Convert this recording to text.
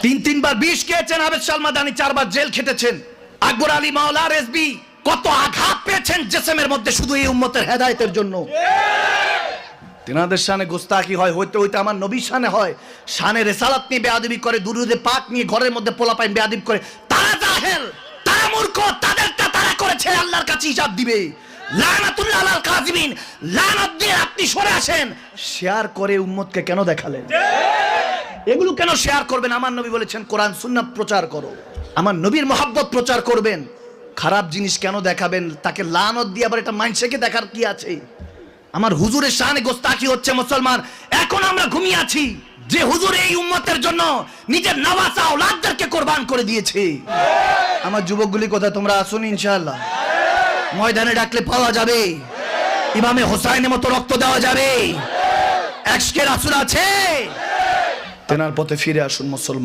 তিনবার বিষ খেয়েছেন, আবেদ শাহ মাদানি 4 বার জেল খেটেছেন, আকবর আলী মাওলা রেজবি কত আঘাত পেয়েছেন জেসেমের মধ্যে শুধু এই উম্মতের হেদায়েতের জন্য। তিনাদের শানে গোস্তাকি হয়, হইতে হইতে আমার নবীর শানে হয়। শানে রিসালাত নিয়ে বেয়াদবি করে, দুরুদে পাক নিয়ে ঘরের মধ্যে পোলাপাইন বেয়াদবি করে, তারা জাহেল, তারা মূর্খ, তাদেরটা তারা করেছে, আল্লাহর কাছে হিসাব দিবে। লানাতুল্লাহ আলাল কাযিবিন, লানাত দিয়ে আপনি সরে আসেন। শেয়ার করে উম্মতকে কেন দেখালেন? এগুলো কেন শেয়ার করবেন? আমার নবী বলেছেন কোরআন সুন্নাহ প্রচার করো, আমার নবীর মহব্বত প্রচার করবেন। খারাপ জিনিস কেন দেখাবেন? তাকে লানত দিয়ে আবার এটা মাইন্ডসেটে দেখার কি আছে? আমার হুজুরের শানে গোস্তাকি হচ্ছে মুসলমান। এখন আমরা ঘুমিয়ে আছি যে হুজুর এই উম্মতের জন্য নিজের নওয়াজা আওলাদদেরকে কুরবান করে দিয়েছে। আমার যুবকগুলি কোথায়? তোমরা আসুন, ইনশাআল্লাহ ময়দানে ডাকলে পাওয়া যাবে, ইমামে হোসাইনের মতো রক্ত দেওয়া যাবে। এশকে রাসূল আছে, তেনার পথে ফিরে আসুন মুসলমান।